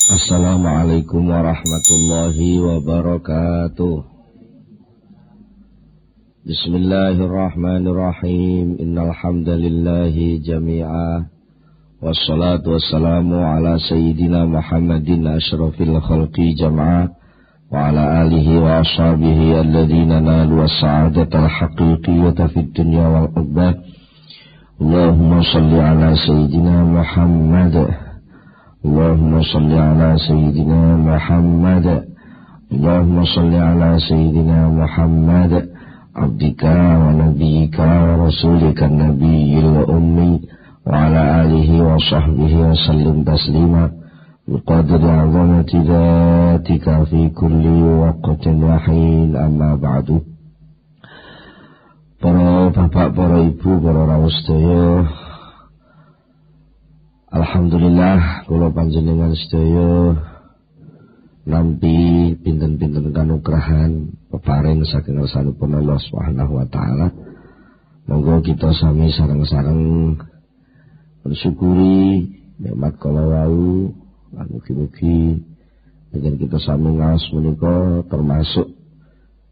Assalamualaikum warahmatullahi wabarakatuh. Bismillahirrahmanirrahim. Innal hamdalillahi jami'a. Wassalatu wassalamu ala sayyidina Muhammadin asyrafil khalqi jam'a wa ala alihi wa ashabihi alladhina nalu as-sa'adatal haqiqiyyata fid dunya wal ukhbah. Allahumma salli ala sayyidina Muhammad. Allahumma salli ala sayyidina Muhammad. Allahumma salli ala sayyidina Muhammad abdika wa nabiyyika wa rasulika nabiyil ummi wa ala alihi wa sahbihi wa sallim taslima biqadri azamati dhatika fi kulli waqtin wa hin, amma ba'du. Para bapak, para ibu, para rawuh sedaya, alhamdulillah kula panjenengan sedaya nampi pinten-pinten kanugrahan peparing saking ngarsanipun Allah Subhanahu wa taala. Monggo kita sami sareng-sareng bersyukuri nikmat kala wau lan mugi-mugi dengan kita sami ngaos menika termasuk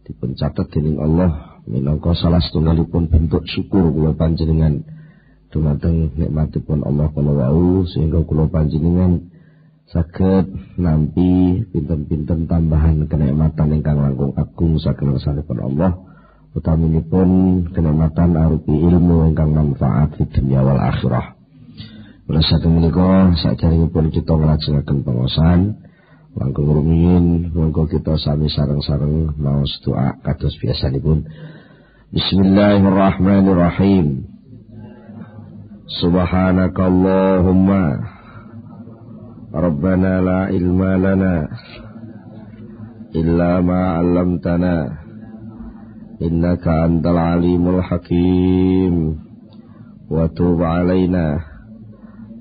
dipencatet dening Allah minangka salah setunggalipun bentuk syukur kula panjenengan dumateng nikmatipun Allah kala wau, sehingga kula panjenengan saged nampi pinten-pinten tambahan kenikmatan ingkang langkung agung saking ngarsanipun Allah, utaminipun kenikmatan arupi ilmu ingkang manfaat fid dunya wal akhirah. Ora saking menika saderengipun kita nglajengaken pengosan langkung rumiyin, monggo kita sami sareng-sareng maos doa kados biasanipun. Bismillahirrahmanirrahim. Subhanakallahumma Rabbana la ilma lana illa ma 'allamtana innaka antal alimul hakim wa tub 'alaina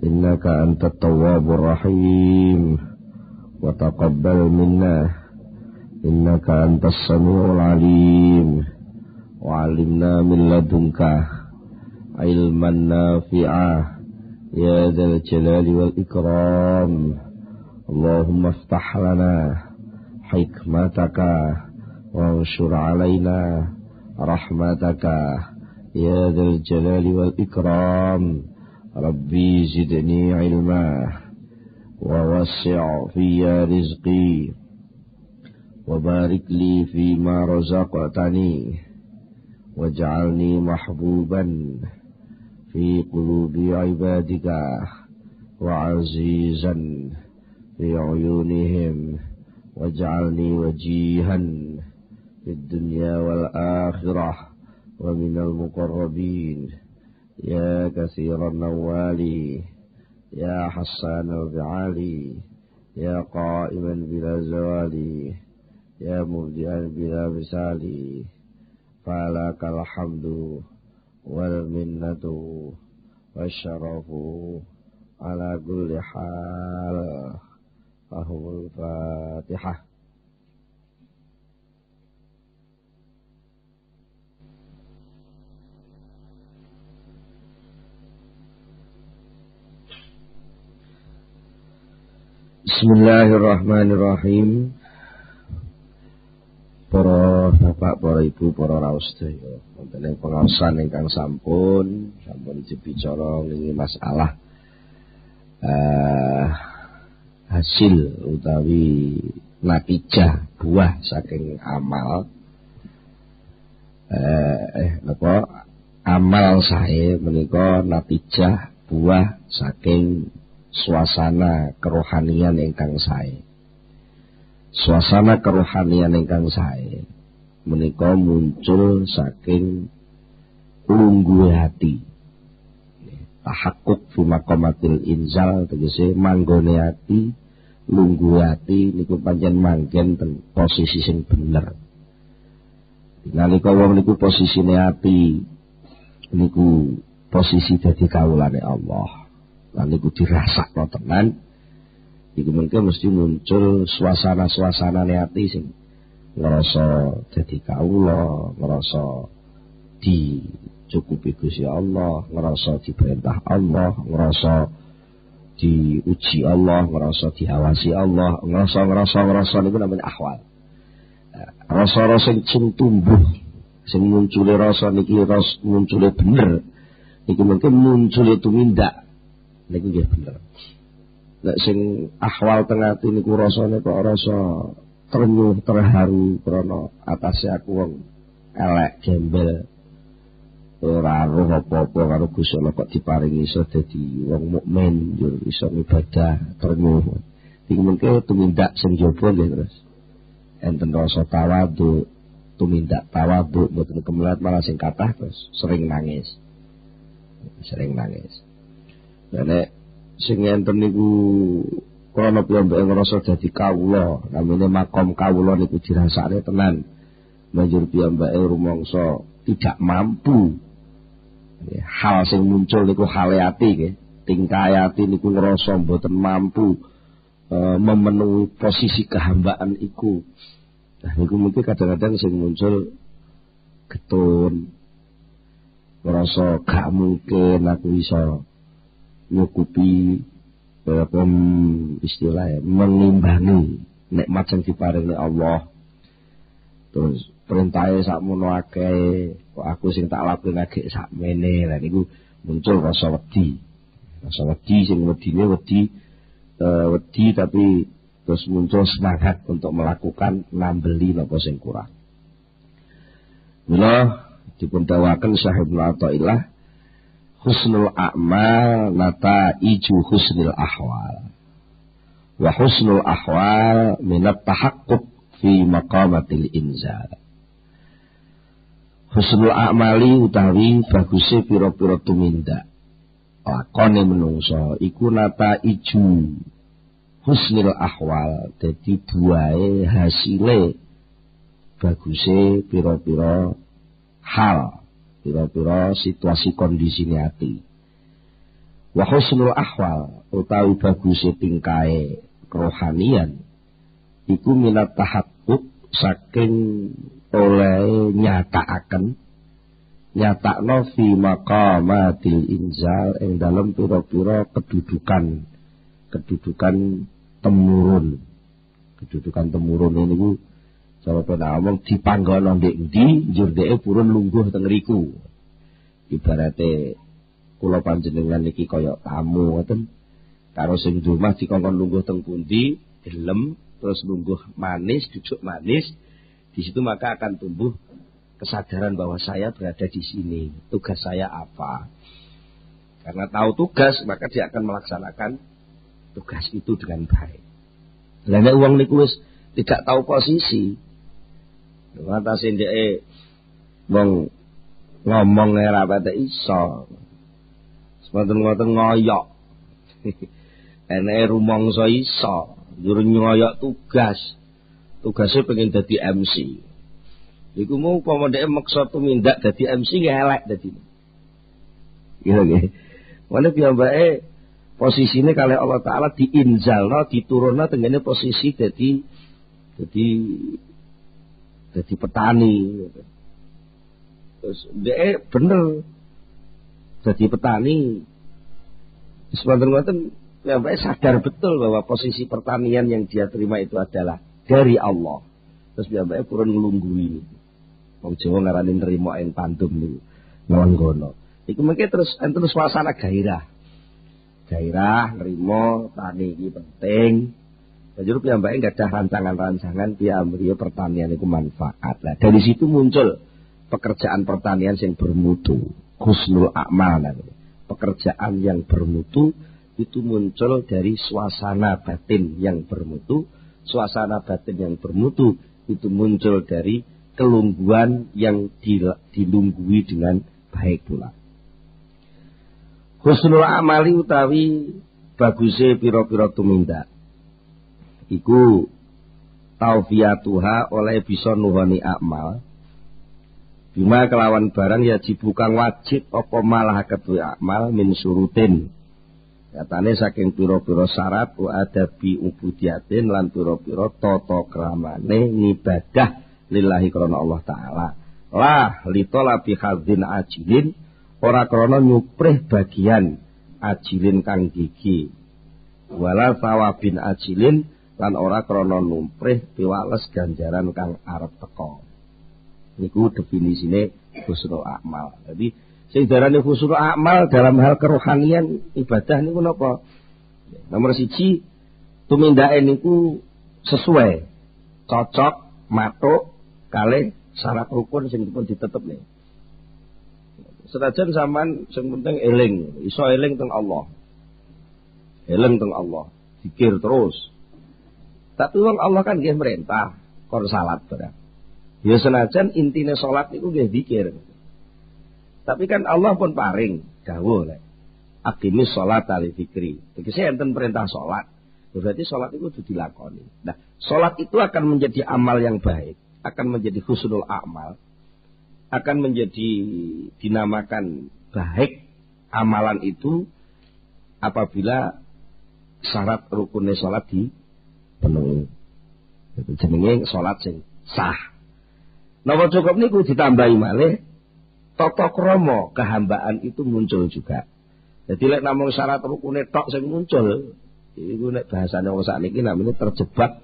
innaka antat tawwabur rahim wa taqabbal minna innaka antas samiul alim wa 'allimna min ladunka ilman nafi'ah ya dzal jalali wal ikram. Allahumma iftah lana hikmataka wa anshur alaina rahmataka ya dzal jalali wal ikram. Rabbi zidni ilma wa wasi' fiyya rizqi wa barik li fima razaqtani waj'alni mahbuban fi qulubi ibadika wa azizan fi uyunihim waj'alni wajihan fid dunya wal akhirah wa minal muqarrabin ya katsiran nawali ya hassan al-bi'ali ya qa'iman bila zawali ya mubdi'an bila misali falakal hamdu wal minnatu wasyarafu ala kulli hal. Fahumul Fatihah. Bismillahirrahmanirrahim. Para bapak, para ibu, para rawuh sedaya, wonten ing pengaosan ingkang sampun bicara niki masalah hasil utawi natijah buah saking amal amal sae menika natijah buah saking suasana kerohanian ingkang sae. Suasana kerohanian ingkang sae menika muncul saking lungguhe ati. Tahakkuk fi maqamatil inzal tegese manggone ati, lungguhe ati niku pancen manggen ten posisi sing bener. Nalika wong niku posisine ati niku posisi dadi kawulane Allah. Lan niku dirasakno tenan. Iku mesti muncul suasana-suasana ati sing ngerasa dadi kawula, ngerasa dicukupi Gusti Allah, ngerasa diperintah Allah, ngerasa diuji Allah, ngerasa diawasi Allah, ngerasa niku namanya ahwal. Rasa-rasa sing tumbuh, sing muncule rasa niki muncule bener, niki mungkin muncule tumindak, niki nggih bener. Nek sing ahwal teng ati niku rasane kok rasa ternyuh terharu krana atase aku wong elek gembel. Ora roh apa-apa karo Gusti Allah kok diparingi iso dadi wong mukmin, yo iso ibadah ternyuh. Iki mengke tumindak sing jaba nggih terus. Enten rasa tawadhu, tumindak tawadhu mboten kemelat malah sing kathah terus sering nangis. Nek sing enten niku krana piyambake ngrasa dadi kawula, namine makom kawula niku dirasakne tenan. Banjur piyambake rumangsa tidak mampu. Hal sing muncul niku hale ati nggih, tingkah ati niku ngrasa mboten mampu memenuhi posisi kehambaan iku. Nah niku mungkin kadang-kadang sing muncul getun, ngrasa gak mungkin aku iso nyukupi apa istilahnya mengimbangi nikmat sing diparingi Allah. Terus perintahnya sakmono akeh, kok aku sing tak lakonake sakmene. Lah niku muncul rasa wedi. Rasa wedi sing wedine wedi tapi terus muncul semangat untuk melakukan nambeli napa sing kurang. Mila dipun dawaken Syahibul Athaillah, husnul a'mal nataiju husnil ahwal. Wa husnul ahwal minat tahaqquq fi maqamatil inzal. Husnul a'mali utawi baguse pira-pira tumindak lakone menungso iku nata iju husnul ahwal, dadi buahe hasile baguse pira-pira hal, pira-pira situasi kondisine ati. Wa husnul ahwal utawi baguse tingkae kerohanian iku minat tahaqquq saking oleh nyatakno fi maqamatil inzal ing dalem pira-pira kedudukan temurun. Kedudukan temurun niku cara penamung dipanggono ndek endi njur dheke purun lungguh teng riku. Ibarate kula panjenengan niki kaya tamu ngoten. Karo sing dumah dikongkon lungguh teng pundi, gelem terus lungguh manis, duduk manis. Di situ maka akan tumbuh kesadaran bahwa saya berada di sini. Tugas saya apa? Karena tahu tugas, maka dia akan melaksanakan tugas itu dengan baik. Lah nek wong niku wis tidak tahu posisi, watase ndeke wong ngomong ora patek iso. Semoten-moten ngoyok. Eneke rumangsa iso, njur ngoyok tugas. Tugasnya pengen dadi MC. Iku mau upama dhek maksa tumindak dadi MC ngelek dadi. Iya nggih. Mane piyambake posisine kalih Allah taala diinzalna, diturunna tengene posisi dadi petani. Terus dhek bener dadi petani. Sebenarnya piyambake sadar betul bahwa posisi pertanian yang dia terima itu adalah dari Allah. Terus piyambake purun nglungguhi. Wong Jawa ngarani nrimo ing pandum niku. Nglanggono. Iku mengke terus enten suasana gairah. Gairah nrimo tani iki penting. Banjur piyambake gadah rancangan-rancangan piyambake pertanian iku manfaat. Lah dari situ muncul pekerjaan pertanian yang bermutu. Husnul a'mal. Pekerjaan yang bermutu itu muncul dari suasana batin yang bermutu. Suasana batin yang bermutu itu muncul dari kelungguan yang dilunggui dengan baik pula. Husnul amali utawi baguse pira-pira tumindak iku taufiatuha oleh bisa nuhoni amal bima kelawan barang ya kang wajib apa malah kedue amal min surutin. Katane saking pira-pira syarat wa adabi ubudiyatin lan pira-pira tata kramane ngibadah lillahi krana Allah taala. Lah litolabi hadzin ajilin ora krana nyuprih bagian ajilin kang gigi. wala thawabin ajilin lan ora krana numprih piwales ganjaran kang arep teka. Niku definisine husnul amal. Jadi sing darane husnul amal dalam hal kerohanian ibadah niku napa? Nomor 1, tumindake niku sesuai, cocok, matuk kalih syarat rukun sing dipun ditetepne. Senajan sampean sing penting eling, iso eling teng Allah. Eling teng Allah, zikir terus. Tapi wong Allah kan nggih merintah kon salat barang. Ya senajan intine salat niku nggih zikir. Tapi kan Allah pun paring dawuh lek aqimis sholata li dzikri. Tegese enten perintah salat. Berarti salat itu kudu dilakoni. Nah, salat itu akan menjadi amal yang baik, akan menjadi husnul amal, akan menjadi dinamakan baik amalan itu apabila syarat rukunnya salat dipenuhi. Itu jenenge salat sing sah. Napa cukup niku ditambahi malih tata krama kehambaan itu muncul juga. Jadi lek namung syarat rukune tok sing muncul, iku nek bahasane wong sakniki namine terjebak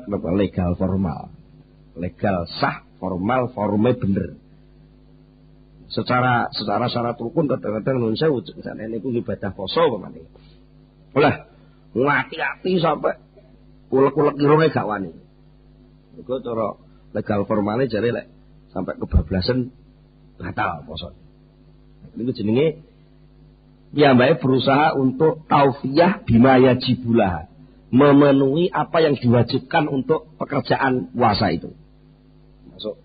napa legal formal. Legal sah, formal forme bener. Secara syarat rukun kadang-kadang nun sewu jane niku ibadah poso pamane. Lah ngati-ati sampai ulek-ulek irunge gak wani. Iku cara legal formale jare lek sampai kebablasan batal poso. Niku jenenge piyambake berusaha untuk taufiyah bima yajibulah, memenuhi apa yang diwajibkan untuk pekerjaan puasa itu. Masuk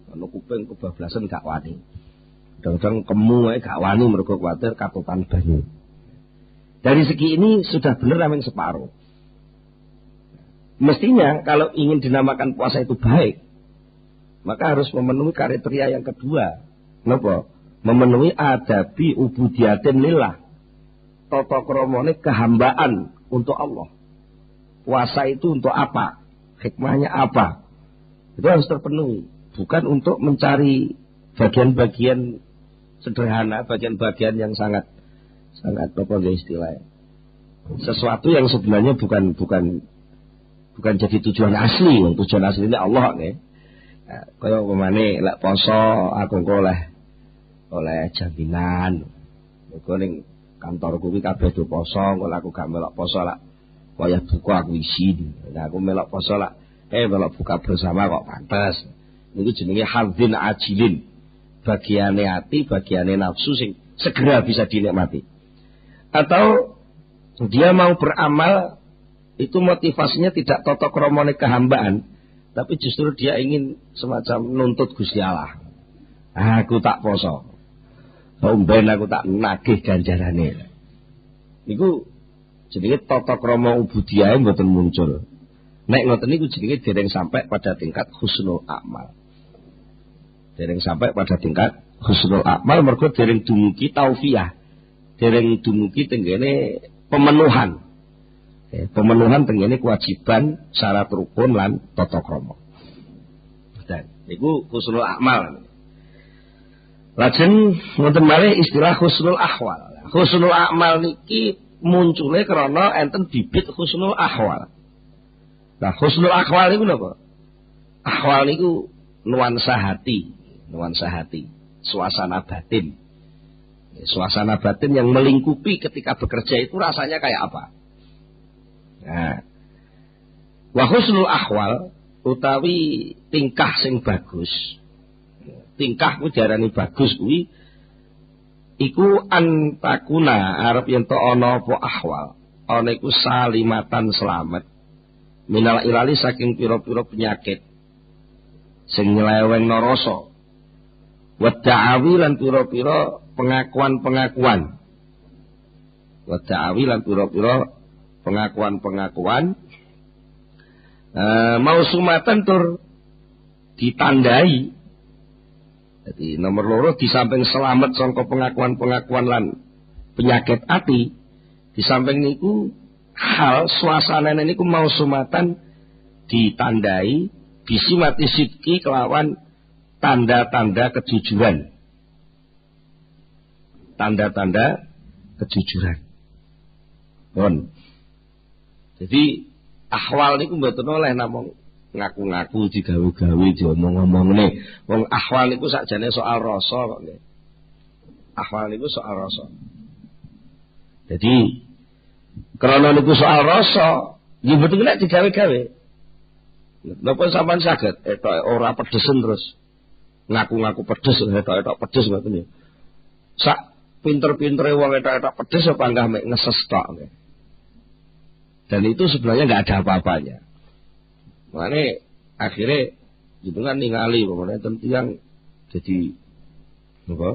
anu kuping kebablasan gak wani. Kadang-kadang kemu ae gak wani mergo kuwatir katutan banyu. Dari segi ini sudah benar namanya separuh. Mestinya kalau ingin dinamakan puasa itu baik, maka harus memenuhi kriteria yang kedua. Napa? Memenuhi adabi ubudiyatin lillah. Tata kramane kehambaan untuk Allah. Puasa itu untuk apa? Hikmahnya apa? Itu harus terpenuhi. Bukan untuk mencari bagian-bagian sederhana, bagian-bagian yang sangat apa istilahnya. Sesuatu yang sebenarnya bukan jadi tujuan asli. Tujuan aslinya Allah nih. Nah, kaya pemane lek poso aku engko oleh jaminan. Engko ning kantor kuwi kabeh do poso, engko aku gak melok poso lak wayah buka aku isin. Nah aku melok poso lak melok buka bersama kok pantes. Niku jenenge hadzin ajilin. Bagiane ati, bagiane nafsu sing segera bisa dinikmati. Atau dia mau beramal itu motivasinya tidak tata kramane kehambaan, tapi justru dia ingin semacam nuntut Gusti Allah. Aku tak poso. Ben aku tak nagih ganjarane. Niku jenenge tata krama ubudiyah mboten muncul. Nek ngoten niku jenenge dereng sampai pada tingkat husnul amal. Dereng sampai pada tingkat husnul amal mergo dereng dumugi taufiyah. Dereng dumugi tenggene pemenuhan. Pemenuhan tenggene kewajiban syarat rukun lan tata krama. Dan niku husnul amal. Lajeng wonten malih istilah husnul ahwal. Husnul amal niki muncule krana enten bibit husnul ahwal. Nah, husnul ahwal niku napa? Ahwal niku nuansa hati, suasana batin. Suasana batin yang melingkupi ketika bekerja itu rasanya kayak apa? Nah, wa husnul ahwal utawi tingkah sing bagus. Tingkah ku diarani bagus kuwi iku antakuna arep yen to ana apa ahwal. Ana iku salimatan selamat. Minal ilali saking pira-pira penyakit sing nyelewengno rasa. Wa ta'awi lan pira-pira pengakuan-pengakuan. Wa ta'awi lan pira-pira pengakuan-pengakuan mau sumatan tur ditandai. Jadi nomor loro di samping selamat sangka pengakuan-pengakuan lan penyakit ati, di samping niku hal suasana niku mau sumatan ditandai bisi mati sidki kelawan tanda-tanda kejujuran. Tanda-tanda kejujuran. Pun. Jadi ahwal niku mboten oleh namung ngaku-ngaku digawe-gawe diomong-omongne. Wong ahwal niku sakjane soal rasa kok nggih. Ahwal niku soal rasa. Jadi krana niku soal rasa, nggih mboten nek digawe-gawe. Napa sampean saged ora pedesen terus ngaku-ngaku pedes, etok-etok pedes ngoten niku. Sak pinter-pintere wong etok-etok pedes apa enggak mek ngeses tok nggih. Dan itu sebenarnya nggak ada apa-apanya. Makanya akhirnya itu kan ningali pokoknya tentang jadi apa?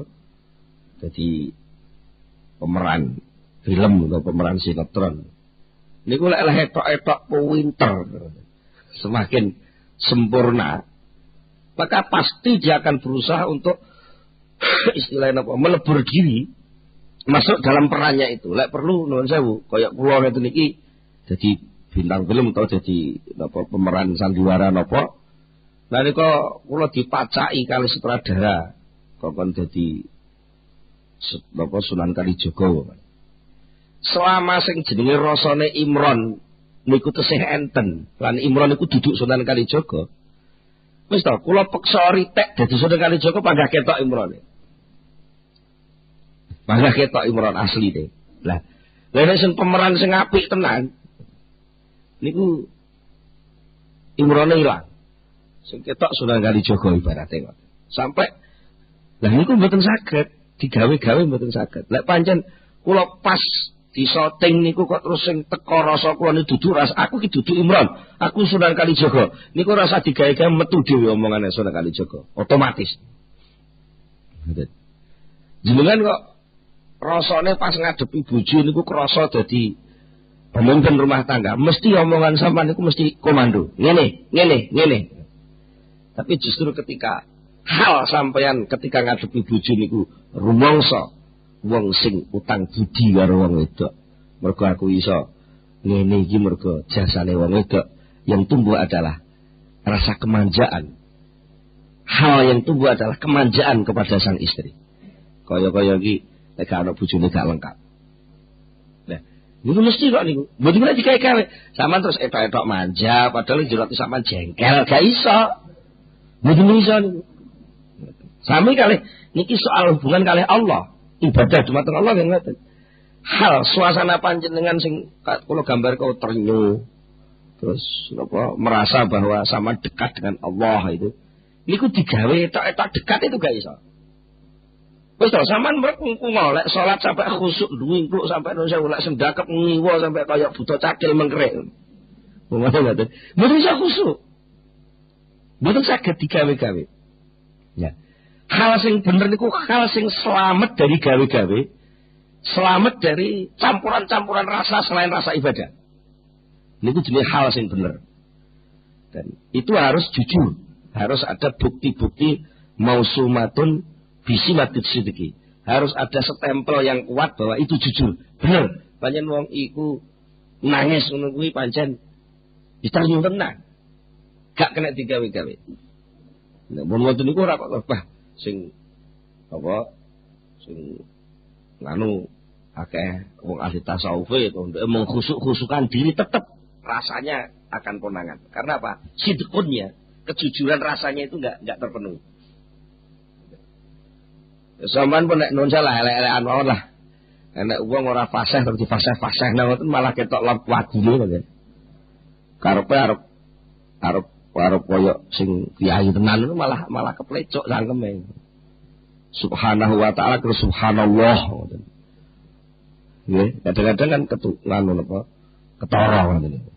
Jadi pemeran film atau pemeran sinetron. Ini gue lek etok-etok pinter, semakin sempurna, maka pasti dia akan berusaha untuk istilahnya apa? Melebur diri masuk dalam perannya itu. Lek perlu nuwun sewu, kayak kula ngeten iki jadi bintang film atau jadi apa pemeran sandiwara napa. Lah nika kula dipacaki kali sutradara kok kon dadi apa Sunan Kalijaga. Selama sing jenenge rasane Imron niku tesih enten, lan Imron niku duduk Sunan Kalijaga. Wis to, kula peksa ritek dadi Sunan Kalijaga panggah ketok Imrone. Panggah ketok Imron asline. Lah, nek sing pemeran sing apik tenan niku Imrone ilang. Sing ketok Sunan Kalijaga ibarate. Sampai lah niku mboten saged digawe-gawe mboten saged. Lek pancen kula pas di syuting niku kok terus sing teko rasa kula niku dudu ras aku ki dudu Imron, aku Sunan Kalijaga. Niku rasa digawe-gawe metu dhewe omongane Sunan Kalijaga, otomatis. Jenengan kok rasane pas ngadepi bojo niku krasa dadi pemimpin rumah tangga, mesti omongan sampean niku mesti komando. Ngene. Tapi justru ketika hal sampean ketika ngadepi bojo niku rumangsa wong sing utang budi karo wong wedok. Mergo aku iso ngene iki mergo jasane wong wedok, yang tumbuh adalah rasa kemanjaan. Hal yang tumbuh adalah kemanjaan kepada sang istri. Kaya-kaya iki nek ana bojone gak lengkap. Niku mesti kok niku. Mboten nek digawe-gawe. Sampeyan terus etok-etok manja padahal jerot sampeyan jengkel, gak iso. Mboten iso niku. Sami kalih niki soal hubungan kalih Allah. Ibadah dumateng Allah nggih ngoten. Hal suasana panjenengan sing kula gambar kau ternyu. Terus apa merasa bahwa sama dekat dengan Allah itu. Niku digawe etok-etok dekat itu gak iso. Wis to sampean mrek-mrek lek salat sampai khusyuk duwingkluk sampai nusa lek sendakep ngiwa sampai kaya buta cakil mengkrek. Mboten iso khusyuk. Mboten saged digawe-gawe. Ya. Hal sing bener niku hal sing selamat dari gawe-gawe, selamat dari campuran-campuran rasa selain rasa ibadah. Niku jenenge hal sing bener. Dan itu harus jujur, harus ada bukti-bukti mausumatun bisimatid sidiki. Harus ada stempel yang kuat bahwa itu jujur, bener. Pancen wong iku nangis ngono kuwi pancen ditanyu tenan. Gak kena digawe-gawe. Nek mun ngoten niku ora kok sing apa sing nganu akeh wong ahli tasawuf itu mengkhusuk-khusukan diri tetap rasanya akan konangan. Karena apa? Sidqunnya, kejujuran rasanya itu enggak terpenuhi. Sampeyan pun nek nun salah elek-elekan mawon lah. Nek wong ora fasih terus difasih-fasih nang ngoten malah ketok wadine kok. Karepe arep koyo sing kiai tenan itu malah keplecok sangkeme. Subhanahu wa ta'ala terus subhanallah. Nggih, kadang-kadang kan nganu napa? Ketara ngoten.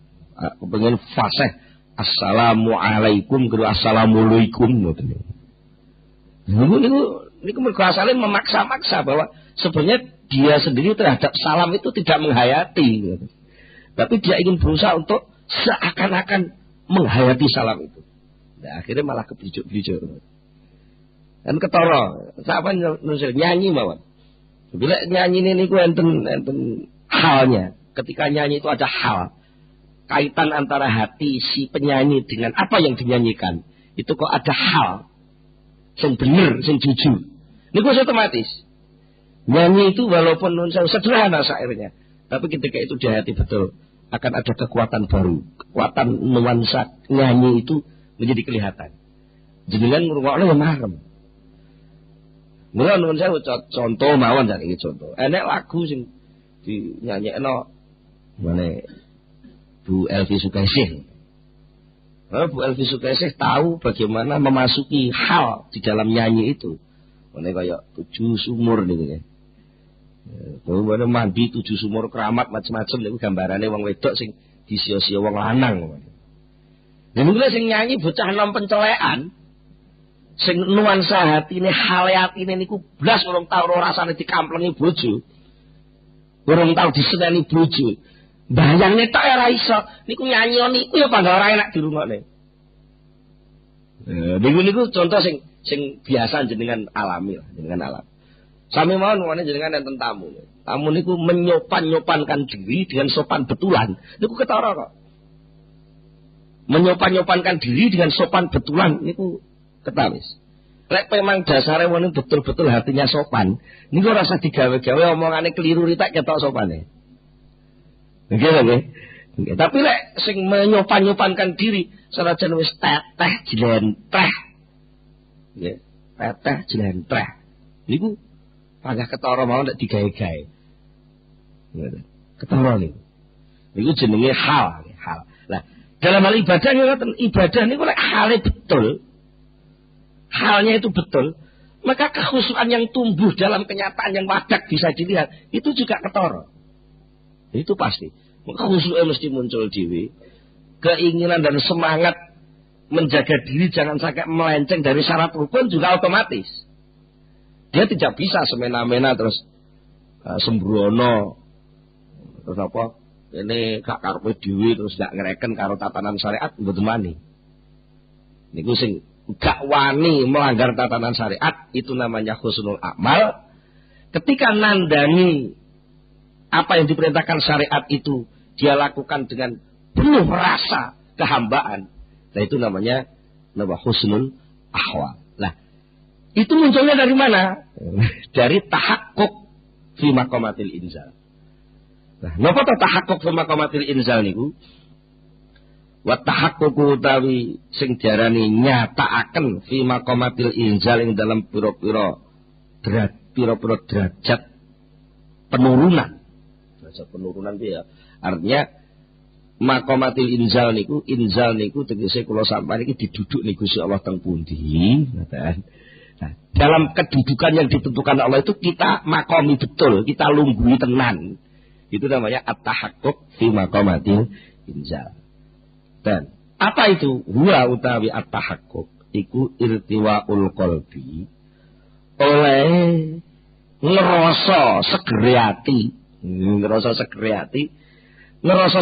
Kepengin fasih assalamualaikum karo assalamualaikum ngoten. Niku mergo asale memaksa-maksa bahwa sebenarnya dia sendiri terhadap salam itu tidak menghayati gitu. Tapi dia ingin berusaha untuk seakan-akan menghayati salam itu. Nah, akhirnya malah keblijuk-blijuk. Dan ketara, siapa nyanyi mawon. Bila nyanyi ini ku enten halnya. Ketika nyanyi itu ada hal, kaitan antara hati si penyanyi dengan apa yang dinyanyikan. Itu kok ada hal yang bener, yang jujur. Ini kok otomatis. Nyanyi itu walaupun sederhana syairnya, Tapi ketika itu dihayati betul, akan ada kekuatan baru. Kekuatan nuansa nyanyi itu menjadi kelihatan. Jenengan ngrungokne ya marem. Mula nuwun sewu contoh mawon jan iki contoh. Enek lagu sing dinyanyekno mane Bu Elvi Sukaisih. Bu Elvi Sukaisih tahu bagaimana memasuki hal di dalam nyanyi itu. Mane kaya 7 sumur niku ya. Bagaimana mandi 7 sumur keramat macam-macam niku gambarane wong wedok sing disia-sia wong lanang. Lha niku sing nyanyi bocah nom pencelekan. Sing nuansa hatine hale atine niku blas urung tau rasane dikamplengi bojo. Urung tau diseneni bojo. Bayangne tok ora iso. Niku nyanyi niku ya pangga ora enak dirungokne. Niku contoh sing biasa jenengan alami lah, jenengan alam. Sami mawon ngene jenengan enten tamu. Tamu niku menyopan-nyopankan diri dengan sopan betulan. Niku ketara kok. Menyopan-nyopankan diri dengan sopan betulan niku ketawis. Lek memang dasare wong betul-betul hatinya sopan, niku ora usah digawe-gawe omongane keliru ritak ketok sopane. Nggih. Tapi lek sing menyopan-nyopankan diri senajan wis teteh jlentreh. Nggih, teteh jlentreh. Niku panggah ketara mawon lek digawe-gawe. Ngoten. Ketara niku. Niku jenenge hal. Lah, dalam hal ibadah ngoten, ibadah niku lek hale betul, halnya itu betul, maka kekhusyuan yang tumbuh dalam kenyataan yang wadak bisa dilihat, itu juga ketara. Itu pasti. Kekhusyuan mesti muncul dewi. Keinginan dan semangat menjaga diri jangan sampai melenceng dari syarat rukun juga otomatis. Dia tidak bisa semena-mena terus sembrono. Terus apa? Ini gak karepe dewi terus gak ngereken karo tatanan syariat mboten wani. Niku sing gak wani melanggar tatanan syariat itu namanya husnul amal. Ketika nandani apa yang diperintahkan syariat itu dia lakukan dengan penuh rasa kehambaan. Nah itu namanya husnul ahwal. Nah itu munculnya dari mana? Dari tahakkuk fi maqamatil inzal. Nah napa ta tahakkuk fi maqamatil inzal niku? Wa tahaqququ utawi sing diarani nyatakaken fi maqamatil inzal ing dalam pira-pira derajat penurunan. Derajat penurunan itu ya artinya maqamatil inzal niku tegese kula sampeyan iki diduduk niku Gusti Allah teng pundi. Nah, dalam kedudukan yang ditentukan Allah itu kita makomi betul, kita lunggui tenan. Itu namanya at-tahaqquq fi maqamatil inzal. Dan apa itu? Huwa utawi at-tahaqquq iku irtiwaul qalbi oleh ngerasa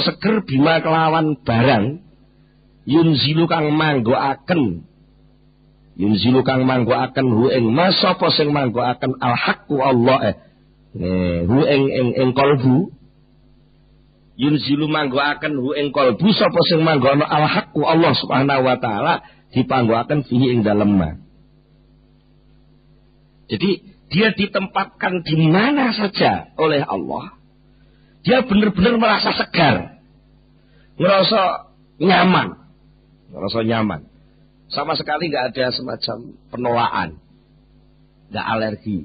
seger bima kelawan barang yunzilu kang manggoaken hu ing mas sapa sing manggoaken al-haqqu Allah hu ing qalbu. Yunzilu manggoaken hu ing qalbu sapa sing manggono al-haqqu Allah Subhanahu wa taala dipanggoaken fihi ing dalem. Jadi dia ditempatkan di mana saja oleh Allah. Dia benar-benar merasa segar. Ngerasa nyaman. Sama sekali enggak ada semacam penolakan. Enggak alergi.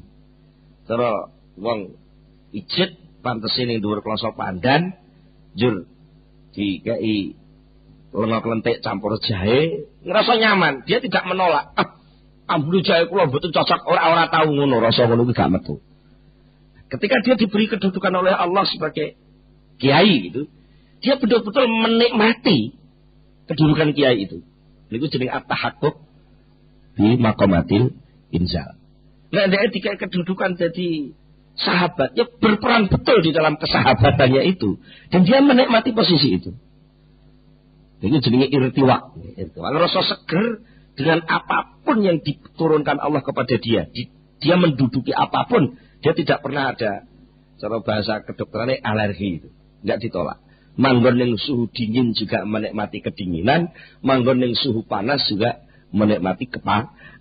Terus wong ijit pantese ning dhuwur kloso pandan jur dikai lenga-lentik campur jahe, ngerasa nyaman, dia tidak menolak. Ambune jahe kula mboten cocok, ora tahu ngono, rasa ngono kuwi gak metu. Ketika dia diberi kedudukan oleh Allah sebagai kiai gitu, dia betul-betul menikmati kedudukan kiai itu. Niku jeneng at-tahaqquq di maqamatil inzal. Nah, dia dikai kedudukan jadi sahabatnya berperan betul di dalam kesahabatannya itu dan dia menikmati posisi itu. Ini jenenge irtiwa. Ngerasa seger dengan apapun yang diturunkan Allah kepada dia. Dia menduduki apapun, dia tidak pernah ada cara bahasa kedokterannya alergi itu, enggak ditolak. Manggon yang suhu dingin juga menikmati kedinginan, manggon yang suhu panas juga menikmati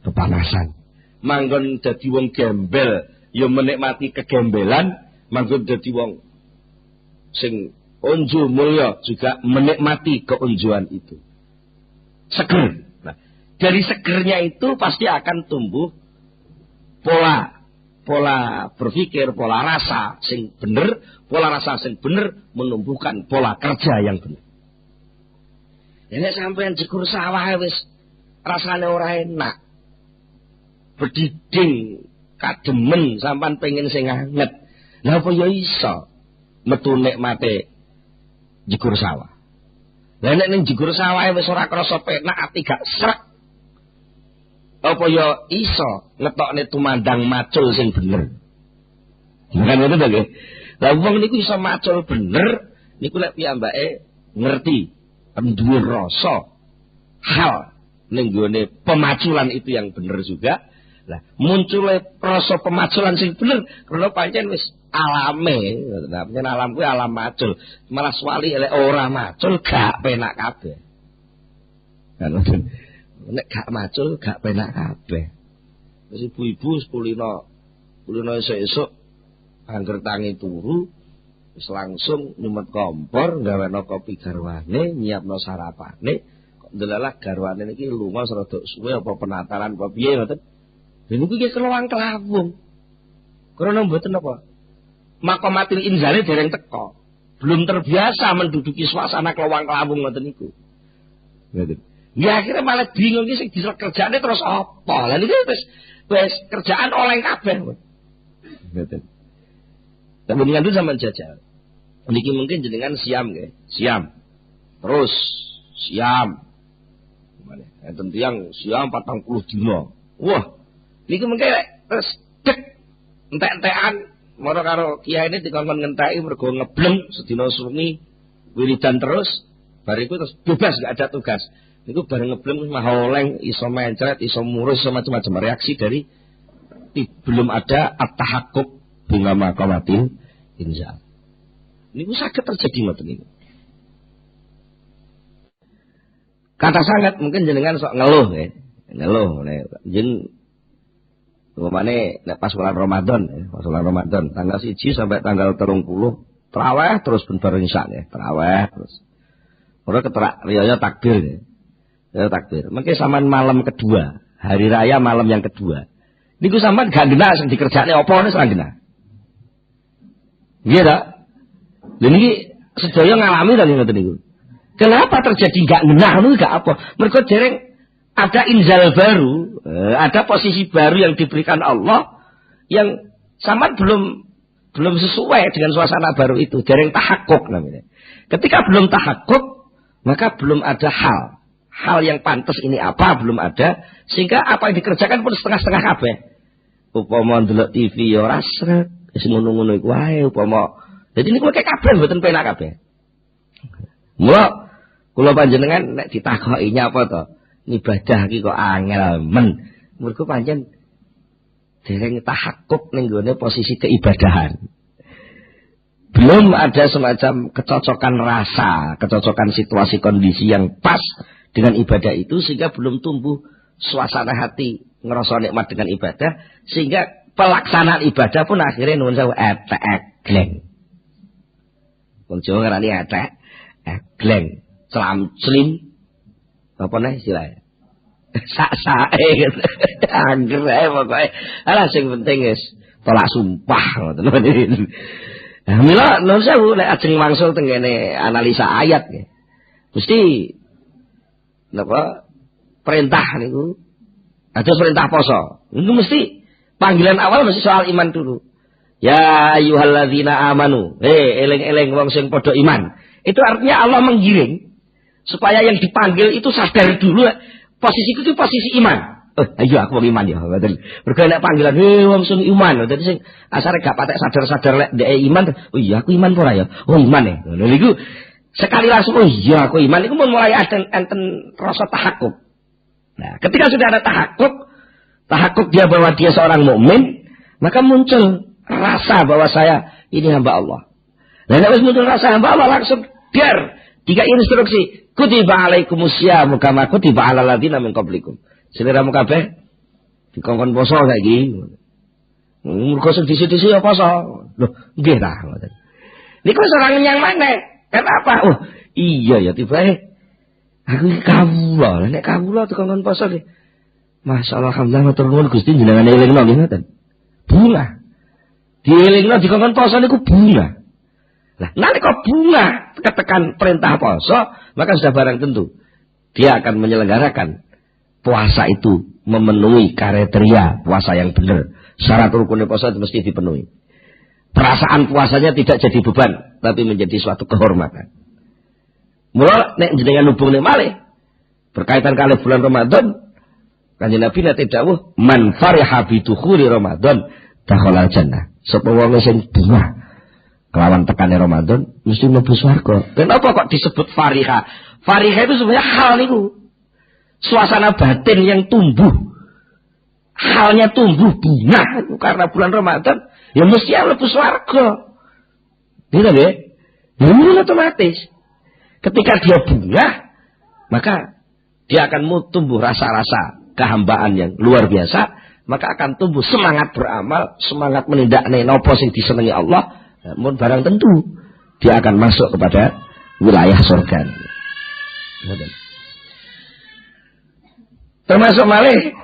kepanasan. Manggon dadi wong gembel ya menikmati kegembelan, manggon dadi wong sing unju mulya juga menikmati keunjuan itu. Seger. Nah, dari segernya itu pasti akan tumbuh pola berpikir, pola rasa sing bener, pola rasa sing bener menumbuhkan pola kerja yang bener. Nek sampean jegur sawah wis rasane ora enak. Bediding kademen sampean pengen sing anget. Lah apa ya iso metu nikmate jegur sawah. Lah nek ning jegur sawah wis ora krasa penak ati gak srek. Apa ya iso ngetokne tumandang macul sing bener. Kan ngono to nggih. Lah wong niku iso macul bener niku lek piyambake ngerti duwe rasa hal ning gone pemaculan itu yang bener juga. Lah muncule rasa pemaculan sing bener karena pancen wis alame. Nah, pancen alam kuwi alam macul. Malah swali lek ora macul gak penak kabeh. Kan nek gak macul gak penak kabeh. Wis ibu-ibu kulino esuk-esuk angger tangi turu wis langsung nyumet kompor gaweno kopi garwane nyiapno sarapane kok ndelalah garwane niki lunga rada suwe apa penataran apa piye ngoten. Lha niku iki kelawang-kelawung. Krana mboten apa? Maqamatil inzale dereng teka. Belum terbiasa menduduki suasana kelawang-kelawung ngoten niku. Ngoten. Ya akhirnya malah bingung iki sing disel kerjaane terus apa? Lah niki wis kerjaan oleh kabeh. Ngoten. Tapi dengan itu zaman jajal. Niki mungkin jenengan siam nggih, siam. Terus siam. Gimana? Enten tiyang siam 40 dina. Wah, niki mungkin terus dek entek-entekan mara karo kiai ini dikongkon ngenteki mergo ngebleng sedina sungi wiridan terus, bariku terus bebas gak ada tugas. Niku bareng ngebleng mah oleng iso mencret, iso murus, iso macam-macam reaksi dari belum ada at-tahaqquk bunga maqamatil inzal. Niku saged terjadi ngoten niku. Kata sangat mungkin jenengan sok ngeluh ya. Ngeluh nek jen umpamane nek pas bulan Ramadan ya, pas bulan Ramadan tanggal 1 sampai tanggal 30 tarawih terus ben bareng isya ya, tarawih terus. Ora keterak riyaya takbir ya. Ya takbir. Mengke sampean malam kedua, hari raya malam yang kedua. Niku sampean gak genah sing dikerjakne apa wis ora genah. Nggih ta? Lha niki sedaya ngalami ta ngoten niku. Kenapa terjadi gak genah niku gak apa? Mergo dereng ada inzal baru, ada posisi baru yang diberikan Allah yang sampean belum sesuai dengan suasana baru itu, dereng tahakkuk namanya. Ketika belum tahakkuk, maka belum ada hal yang pantas ini apa belum ada, sehingga apa yang dikerjakan pun setengah-setengah kabeh. Upama ndelok TV ya ora srek, wis ngono-ngono iku wae upama. Jadi niku kayak kabeh mboten penak kabeh. Mula kula panjenengan nek ditakoki nyapa to? Ibadah iki kok angel men. Mergo pancen dereng tahakkuk ning gone posisi keibadahan. Belum ada semacam kecocokan rasa, kecocokan situasi kondisi yang pas dengan ibadah itu sehingga belum tumbuh suasana hati ngerasa nikmat dengan ibadah sehingga pelaksanaan ibadah pun akhirnya nuwun sewu etek-gleng. Wong Jawa ngarani etek-gleng, selam-selim. Apa nih istilahnya? Sak-sake gitu. Angger ae pokoke. Alah sing penting wis tolak sumpah ngoten. Nah, mila nuwun sewu nek ajeng wangsul teng kene analisa ayat nggih. Mesti napa perintah niku ada perintah poso. Niku mesti panggilan awal mesti soal iman dulu. Ya ayyuhalladzina amanu. Eling-eling wong sing padha iman. Itu artinya Allah menggiring supaya yang dipanggil itu sadar dulu posisiku itu posisi iman. Ayo aku wong iman ya. Mergo nek panggilan wong sing iman. Dadi sing asare gak patek sadar-sadar lek ndek iman. Oh iya aku iman ora ya? Oh iman ya. Ngono niku sekali langsung oh iya aku iman iku mulai enten rasa tahakkuk. Nah, ketika sudah ada tahakkuk dia bahwa dia seorang mukmin, maka muncul rasa bahwa saya ini hamba Allah. Dan nek wis muncul rasa hamba Allah langsung dar 3 instruksi. Kutiba alaikumusyamu kama kutiba alal ladzina min qablikum. Seliramu kabeh dikongkon poso saiki. Mergo sing disi-disi ya poso. Loh, nggih ta ngoten. Niku orang yang mana? Kenapa? Oh, iya ya tiba aku iki kawula. Nek kawula tukang poso nggih. Masyaallah alhamdulillah matur nuwun Gusti jenengan elingno nggih ngoten. Bunga. Dielingno dikon poso niku bunga. Lah nalika bunga ketekan perintah poso, maka sudah barang tentu dia akan menyelenggarakan puasa itu memenuhi kriteria puasa yang benar. Syarat rukunnya puasa itu mesti dipenuhi. Perasaan puasanya tidak jadi beban, tapi menjadi suatu kehormatan. Mula nek jenengan hubungne malih berkaitan kali bulan Ramadan, Kanjeng Nabi nate dawuh, "Man fariha bi dukhuli Ramadan dakhala jannah." Sapa wong sing bunga kelawan tekane Ramadan mesti mlebu swarga. Kenapa kok disebut fariha? Fariha itu sebenarnya hal niku. Suasana batin yang tumbuh. Halnya tumbuh bunga karena bulan Ramadan, ya mesti mlebu swarga. Gitu nggih? Ini otomatis. Ketika dia bunga, maka dia akan tumbuh rasa-rasa kehambaan yang luar biasa, maka akan tumbuh semangat beramal, semangat menindakne napa sing disenengi Allah. Mun barang tentu dia akan masuk kepada wilayah surga. Termasuk malih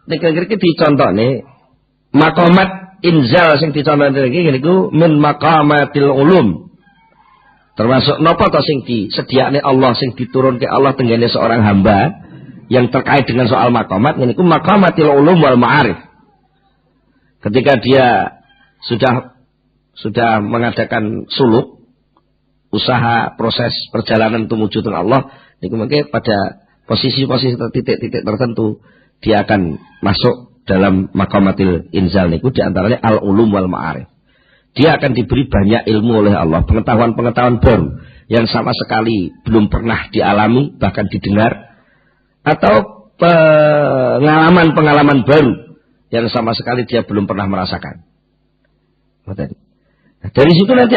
nek iki dicontone maqamat inzal sing dicontone iki niku min maqamatil ulum. Termasuk napa to sing disediakne Allah sing diturunke Allah tenggene seorang hamba yang terkait dengan soal maqamat niku maqamatil ulum wal ma'arif. Ketika dia sudah mengadakan suluk, usaha proses perjalanan untuk wujudun Allah, niku mengke pada posisi-posisi titik-titik tertentu dia akan masuk dalam maqamatil inzal niku di antaranya al-ulum wal ma'arif. Dia akan diberi banyak ilmu oleh Allah, pengetahuan-pengetahuan baru yang sama sekali belum pernah dialami bahkan didengar, atau pengalaman-pengalaman baru yang sama sekali dia belum pernah merasakan. Dari situ nanti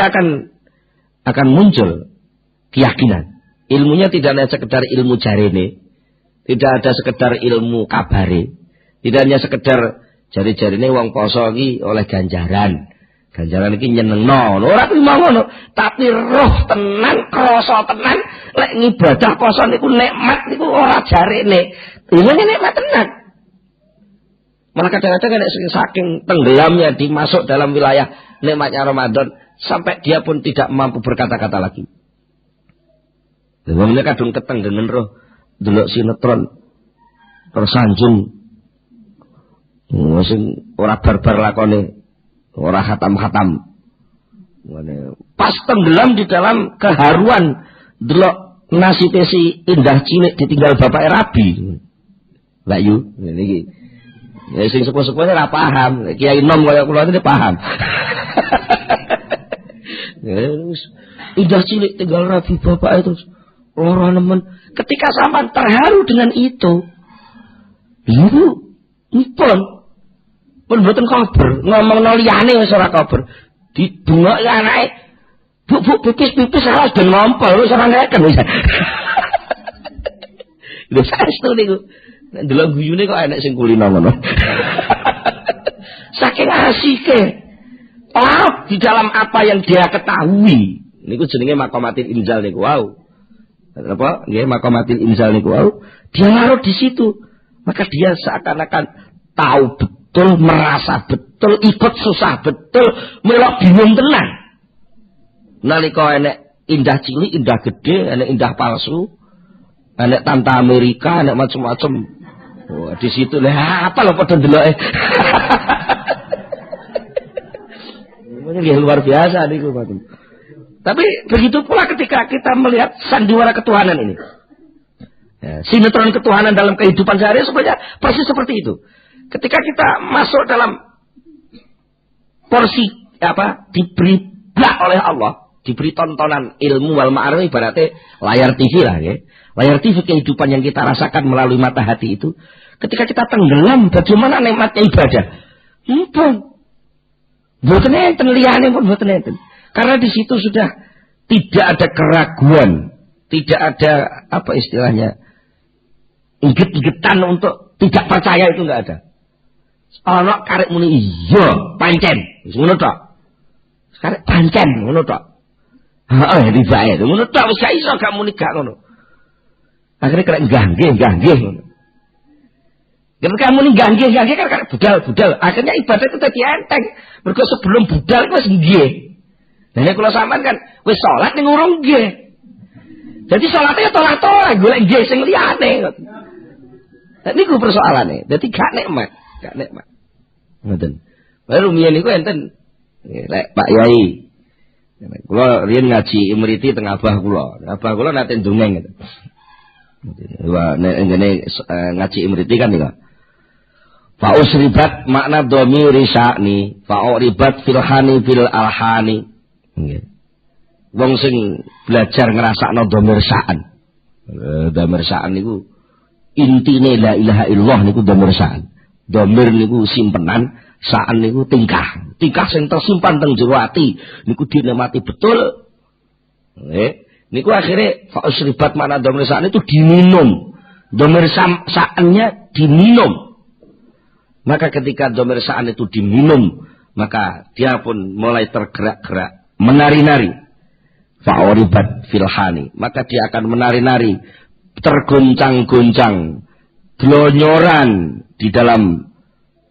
akan muncul keyakinan. Ilmunya tidak hanya sekedar ilmu jarene, tidak ada sekedar ilmu kabare, tidak hanya sekedar jari-jarine wong poso iki oleh ganjaran. Ganjaran iki nyenengno, ora kuwi ngono, tapi roh tenan, krasa tenan, lek ngibadah poso niku nikmat niku ora jarene. Ini nikmat tenan. Malah kadang-kadang nek saking tenggelamnya dimasuk dalam wilayah nikmatnya Ramadan sampai dia pun tidak mampu berkata-kata lagi. Wong nek kadung ketenggengen roh delok sinetron tersanjung. Sing ora barbar lakone, ora khatam-khatam. Pas tenggelam di dalam keharuan delok nasibe si Indah cilik ditinggal bapak Rabi. Mbak Yu, niki. Ya sing sepuh-sepuhnya ora paham, Kiai Nom kaya kula iki paham. Indah cilik tinggal Rabi bapak itu ora nemen. Ketika sampean terharu dengan itu, ibu pun mboten kabar, ngomongno liyane wis ora kabar. Didungok anake, Bu pipis salah den ngompol wis ora ngeken wis. Lho saestu niku. Nek delok guyune kok enek sing kulino ngono. Saking asike. Di dalam apa yang dia ketahui. Niku jenenge maqamatil inzal niku wau. Apa? Nggih maqamatil inzal niku wau. Dia larut di situ. Maka dia seakan-akan tahu betul, merasa betul, ikut susah betul, melok bingung tenan. Nalika enek indah cilik, indah gede, enek indah palsu, enek tante Amerika, enek macam-macam. Wah, di situ lah apa lho padha ndeloke. Ini luar biasa niku, Pak. Tapi begitu pula ketika kita melihat sandiwara ketuhanan ini. Ya, sinetron ketuhanan dalam kehidupan sehari sebenarnya persis seperti itu. Ketika kita masuk dalam porsi diberi blak oleh Allah, diberi tontonan ilmu wal ma'arif ibaratnya layar TV lah ya. Layar TV kehidupan yang kita rasakan melalui mata hati itu. Ketika kita tenggelam, bagaimana nikmatnya ibadah? Mboten enten liyane pun mboten enten. Karena di situ sudah tidak ada keraguan, tidak ada apa istilahnya inget-ingetan untuk tidak percaya, itu enggak ada. Ana karek muni iya pancen, wis ngono tok. Karek pancen ngono tok. Heeh, ribae. Ngono tok wis gak iso gak muni gak ngono. Akhire kena nggih ngono. Ketika muni nggih kan budal. Akhirnya ibadah itu dadi enteng. Mergo sebelum budal wis nggih. Lah nek kula sampean kan wis salat ning urung nggih. Jadi salatnya tolak-tolak golek nggih sing liyane. Nah niku persoalane. Dadi gak nikmat. Ngoten. Baru rumiyin niku enten lek Pak Yai. Kula riyen ngaji imriti teng abah kula. Abah kula nate ndongeng gitu. Wah nek ngene ngaji imriti kan niku. Fa usribat makna dhamiri sya'ni, fa uribat filhani fil alhani. Nggih. Wong sing belajar ngrasakno dhamir sya'an. Dhamir sya'an niku intine la ilaha illallah niku dhamir sya'an. Dhamir niku simpenan, sya'an niku tingkah. Tingkah sing tersimpan teng jero ati niku dinikmati betul. Nggih. Niku akhirnya fa usribat makna dhamir sya'an itu diminum. Dhamir sya'annya diminum. Maka ketika dhamir sya'an itu diminum, maka dia pun mulai tergerak-gerak, menari-nari. Fa'uribat filhani, maka dia akan menari-nari, tergoncang-goncang, glonyoran di dalam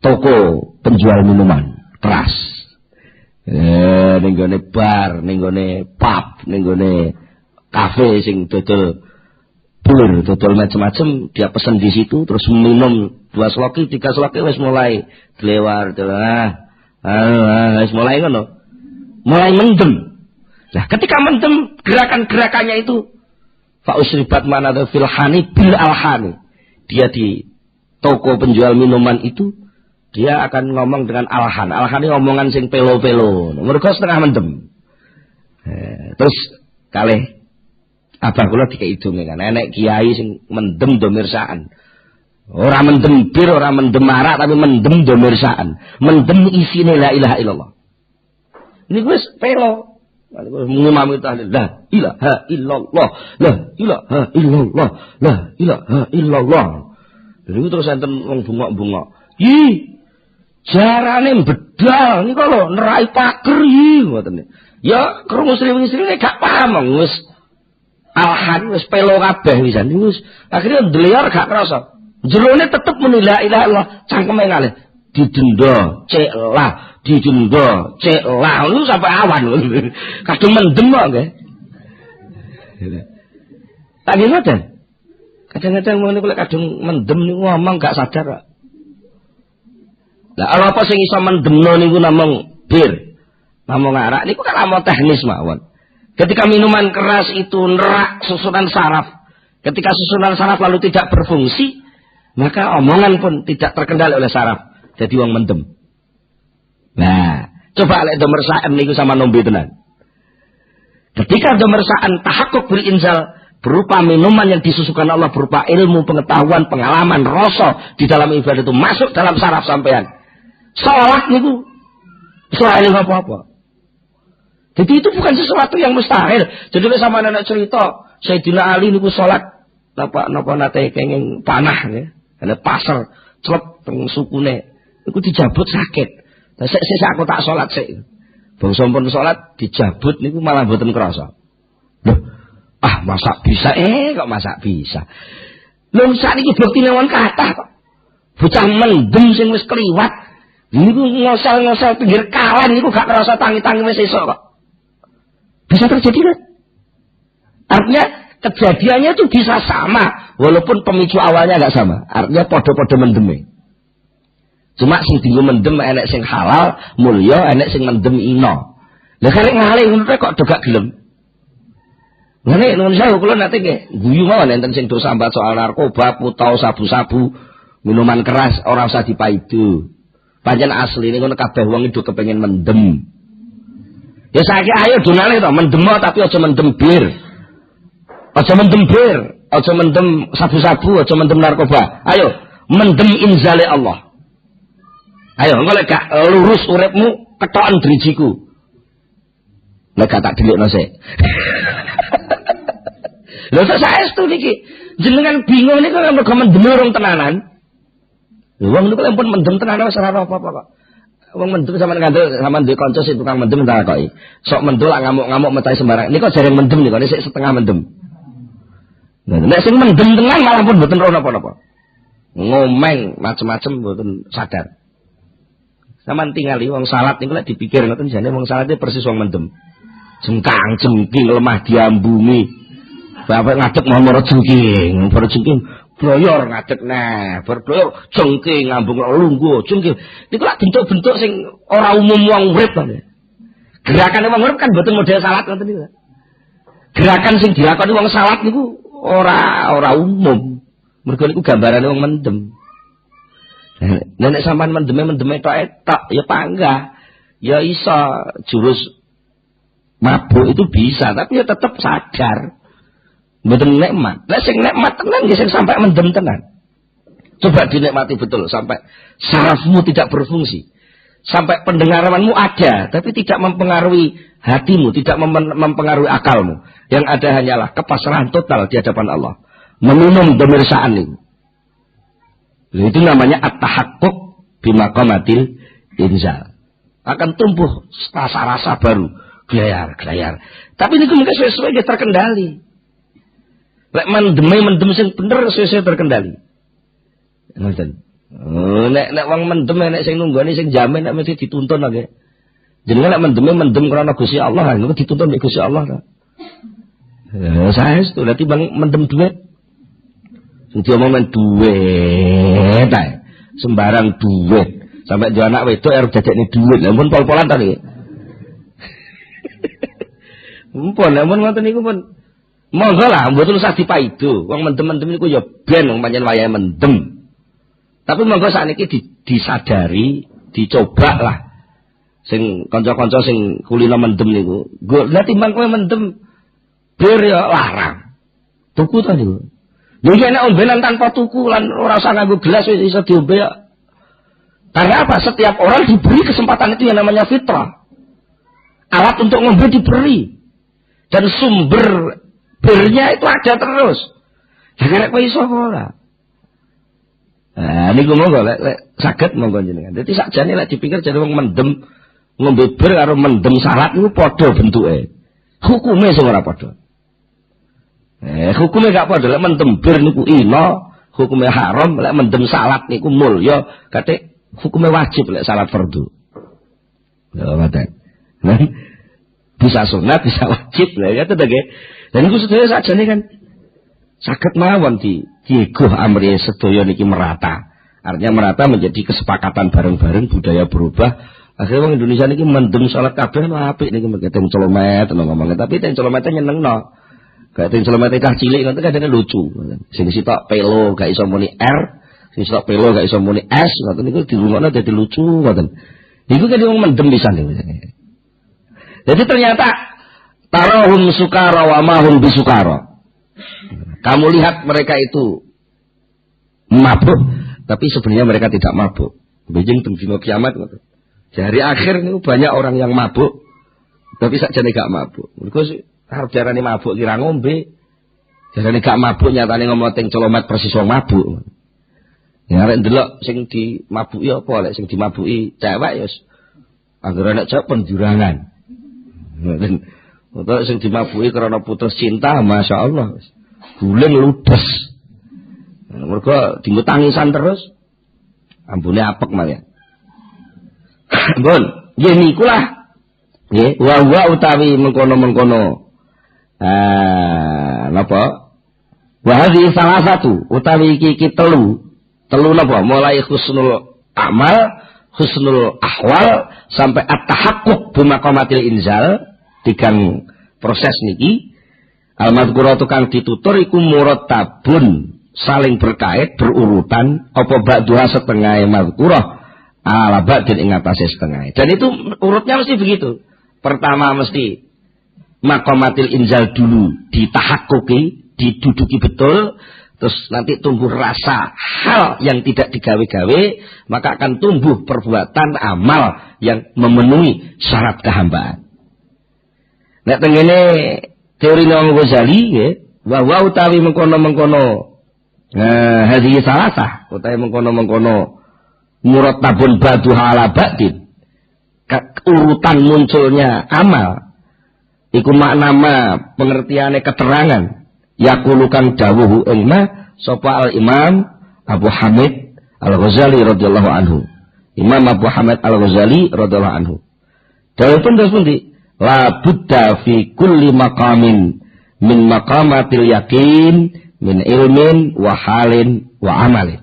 toko penjual minuman keras. Ning gone bar, ning gone pub, ning gone kafe sing dodol bir, dodol macam-macam, dia pesen di situ terus minum 2 sloki, 3 sloki wis mulai glewar, wis mulai ngono. Mulai mendem. Nah, ketika mendem gerakan-gerakannya itu fa usribat mana filhani bil alhani. Dia di toko penjual minuman itu dia akan ngomong dengan alhan. Alhan ini omongan sing pelo-pelo. Mergo setengah mendem. Terus kalih abah kula dikei idunge kan enek kiai sing mendem dhamir sya'an. Ora mendem bir, ora mendem marak, tapi mendem dhamir sya'an. Mendem isine la ilaha illallah. Ini wis pelo. Ngimami tahlil la ilaha illallah, la ilaha illallah, la ilaha illallah. Lha terus enten wong bungok-bungok. Ih, jarane bedal niku lho nerai pager iki ngoten. Ya krungu sri-srine gak paham wis alhan wis pelo kabeh wisan. Wis akhire ndliar gak krasa. Jerone tetep muni la ilaha illallah, cangkeme ngalih. Didenda, ceklah, lu sampai awan. Kadung mendem kok nggih. Tak ngoten. Kadang-kadang ngono kuwi kadung mendem niku ngomong gak sadar kok. Lah apa sing iso mendemno niku namung bir. Namung arak niku kan amon teknis mawon. Ketika minuman keras itu nerak susunan saraf. Ketika susunan saraf lalu tidak berfungsi, maka omongan pun tidak terkendali oleh saraf. Jadi wong mendem. Nah, coba lek dhamir sya'an niku sama nombe tenan. Ketika dhamir sya'an tahakkuk bil inzal berupa minuman yang disusukan Allah berupa ilmu, pengetahuan, pengalaman, rasa di dalam ibadah itu masuk dalam saraf sampean. Salat niku selain apa-apa. Jadi itu bukan sesuatu yang mustahil. Jadi sama anak cerita Sayyidina Ali niku salat napa nate kenging panah ya. Ada pasar celep teng sukune. Iku dijabut sakit. Lah sik aku tak salat sik. Bangsa pun salat dijabut niku malah mboten krasa. Loh, masak bisa kok masak bisa. Lho sakniki buktine wong kathah kok. Bocah mendem sing wis kliwat niku ngosel-ngosel pinggir kawan niku gak krasa tangi-tangi wis esuk kok. Bisa terjadi kan? Artinya kejadiannya itu bisa sama walaupun pemicu awalnya gak sama. Artinya podo-podo mendeme. Cuma sing dienggo mendem enek sing halal, mulya, enek sing mendem ino. Lah karek ngalih ngono kok dogak gelem. Ngene nuwun sewu kula nate nggih guyu mawon enten sing do sambat soal narkoba, putau, sabu-sabu, minuman keras ora usah dipaidu. Pancen asline ngono kabeh wong itu kepengin mendem. Ya saiki ayo donale to mendem tapi aja mendem bir. Aja mendem bir, aja mendem sabu-sabu, aja mendem narkoba. Ayo mendem inzale Allah. Ayo engko lek gak lurus uripmu ketoken drijiku. Lek gak tak delikno sik. Lha saestu niki jenengan bingung niku mergo mendem urung tenanan. Lho wong niku pun mendem tenanan wis ora apa-apa kok. wong mendem sampean ngandel sampean duwe kanca sing tukang mendem tak koki. Sok mendul ngamuk-ngamuk metai sembarang. Niku jarang mendem niku, sik setengah mendem. Nah, nek sing mendem tenan malah pun mboten ora napa-napa. Ngomeng macem-macem mboten sadar. Sampeyan tingali wong salat niku lek dipikir ngoten jane wong salat iki persis wong mendem. Jengkang jengking lemah diambungi. Bapak ngadeg nomor jengking, bloyor ngadeg nah, bloyor jengking ngambung lungguh jengking. Niku lak bentuk-bentuk sing ora umum wong urip to. Gerakane wong urip kan mboten model salat ngoten niku. Gerakan sing dilakoni wong salat niku ora umum. Mergo niku gambarane wong mendem. Nek sampean mendeme tok ya panggah. Ya iso jurus mabuk itu bisa, tapi ya tetap sadar. Mboten nikmat. Lah sing nikmat tenan ya sing sampai mendem tenan. Coba dinikmati betul sampai sarafmu tidak berfungsi. Sampai pendengaranmu ada, tapi tidak mempengaruhi hatimu, tidak mempengaruhi akalmu. Yang ada hanyalah kepasrahan total di hadapan Allah. Meminum pemirsaan ini. Itu namanya at-tahaqquq bimaqamatil inzal. Akan tumbuh rasa-rasa baru, gelayar. Tapi ini mungkin sesuai terkendali. Lek mendem sing bener sesuai terkendali. Ngoten. Nek wong mendem nek sing nunggoni sing jamin nek mesti dituntun lagi. Jenenge nek mendem krana Gusti Allah, niku dituntun nek Gusti Allah ta. Saestu dadi bang mendem duit. Sing diomongin duit ae. Sembarang duit. Sampai dia anak wedok harus dadekne duit. Lah pun pol-polan ta niki. Mumpun ngoten niku pun monggo lah mboten usah dipaido. Wong mendem-mendem niku ya ben wong pancen wayahe mendem. Tapi monggo sakniki disadari, dicoba lah. Sing kanca-kanca sing kulino mendem niku. Lah timbang kowe mendem bir ya larang. Tuku ta niku. Lha iki nek ombenan tanpa tuku lan ora usah nganggo gelas wis iso diombe ya. Karena apa? Setiap orang diberi kesempatan itu yang namanya fitrah. Alat untuk ngombe diberi. Dan sumber birnya itu ada terus. Jangan kowe iso ora. Nah, niku monggo lek saged monggo jenengan. Dadi sakjane lek dipikir jane wong mendem ngombe bir karo mendem salat niku padha bentuke. Hukume sing ora padha. Hukume gak padha. Lek mendem bir niku ina, hukume haram, lek mendem salat niku mulya, kate hukume wajib lek salat fardu. Ya ngoten. Bisa sunat, bisa wajib lah ya tetep nggih. Dan niku sedaya sakjane kan saged mawon diego amri sedaya niki merata. Artinya merata menjadi kesepakatan bareng-bareng budaya berubah. Akhirnya wong Indonesia niki mendem salat kabeh apik niki mengketen celomet ngomongnya. Tapi ten celomete nyenengno. Gak ten celomete cah cilik ngoten kadang lucu. Sing sitok pelo gak iso muni R, sing sitok pelo gak iso muni S, ngoten niku dirungokno dadi lucu ngoten. Niku kan wong mendem pisan niku. Jadi ternyata tarahum sukara wa mahum bisukara. Kamu lihat mereka itu mabuk, tapi sebenarnya mereka tidak mabuk. Bejeng teng dina kiamat ngoten. Di hari akhir niku banyak orang yang mabuk, tapi sakjane gak mabuk. Mergo arep diarani mabuk kira ngombe. Diarani gak mabuk nyatane ngomong teng celomet persis wong mabuk. Ya arek ndelok sing dimabuki apa lek sing dimabuki cewek ya anggere nek cewek penjurangan. Utawa sing dimabuki karena putus cinta, masyaallah. Guling ludes. Mergo dienggo tangisan terus. Ambune apek malah. Bon, nggih niku lah. Nggih, wa utawi mengkono-mengkono. Napa? Wa hadhi salah satu utawi iki telu napa? Mulai husnul amal, husnul ahwal sampai at-tahaqquq bimaqamatil inzal. Tigang proses niki al-madhkuratu kang ditutur iku murattabun saling berkait berurutan apa ba'dha setengah madhkurah ala ba'din ing atase setengah. Dan itu urutnya mesti begitu. Pertama mesti maqamatil inzal dulu ditahaqquqi, diduduki betul, terus nanti tumbuh rasa hal yang tidak digawe-gawe, maka akan tumbuh perbuatan amal yang memenuhi syarat kehambaan. Nek tengene teori Imam Ghazali nggih, wa utawi mengkono-mengkono hadhihi salasah, utawi mengkono-mengkono murattabun ba'duha ala ba'din. urutan munculnya amal iku maknama pengertiane keterangan yakulukan dawuhu ilma sapa al Imam Abu Hamid Al-Ghazali radhiyallahu anhu. Imam Abu Hamid Al-Ghazali radhiyallahu anhu. Dawuhipun terus pundi? La budda fi kulli maqamin min maqamatil yakin min ilmin wa halin wa amalin.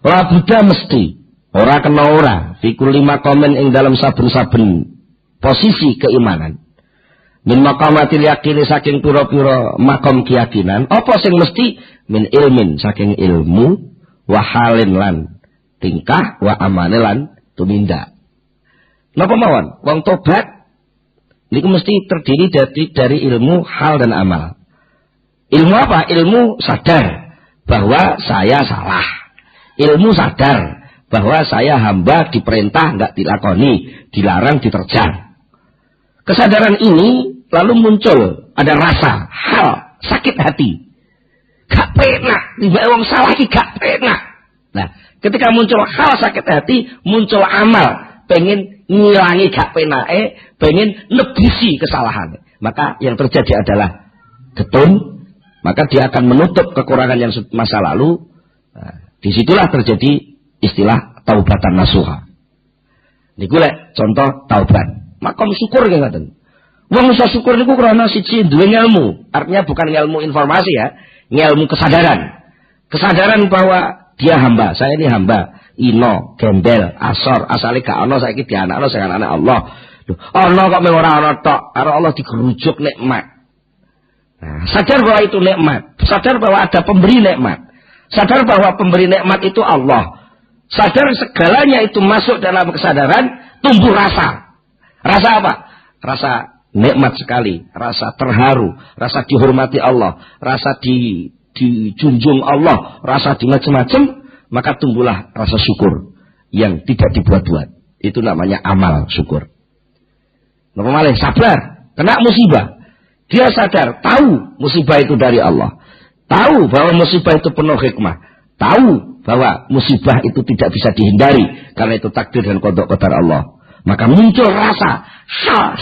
La budda mesti ora kena ora fi kulli maqamin ing dalam saben-saben posisi keimanan. Min maqamatil yakin saking pira-pira makom keyakinan, apa sing mesti min ilmin saking ilmu wa halin lan tingkah wa amalin lan tumindak. Napa mawon? Wong tobat niku mesti terdiri dari ilmu, hal dan amal. Ilmu apa? Ilmu sadar bahwa saya salah. Ilmu sadar bahwa saya hamba diperintah enggak dilakoni, dilarang diterjang. Kesadaran ini lalu muncul ada rasa, hal, sakit hati. Gak penak, tiba wong salah iki gak penak. Nah, ketika muncul hal sakit hati, muncul amal, pengen ngilangi gak penake, pengen nebisi kesalahan. Maka yang terjadi adalah getun, maka dia akan menutup kekurangan yang masa lalu. Nah, disitulah terjadi istilah taubatan nasuha. Niku lek contoh taubat. Makom syukur nggih ngoten. Wong iso syukur niku krana siji duwe ilmu. Artinya bukan ilmu informasi ya, ilmu kesadaran. Kesadaran bahwa dia hamba, saya ini hamba. Ino, gembel, asor, asale gak ana saiki dianakno sing anak Allah. Lho, ana kok mung ora ana tok, karo Allah digerujuk nikmat. Nah, sadar bahwa itu nikmat, sadar bahwa ada pemberi nikmat. Sadar bahwa pemberi nikmat itu Allah. Sadar segalanya itu masuk dalam kesadaran, tumbuh rasa. Rasa apa? Rasa nikmat sekali, rasa terharu, rasa dihormati Allah, rasa dijunjung Allah, rasa di macam-macam. Maka tumbuhlah rasa syukur yang tidak dibuat-buat. Itu namanya amal syukur. Napa malih? Sabar, kena musibah. Dia sadar, tahu musibah itu dari Allah. Tahu bahwa musibah itu penuh hikmah. Tahu bahwa musibah itu tidak bisa dihindari karena itu takdir dan qada qadar Allah. Maka muncul rasa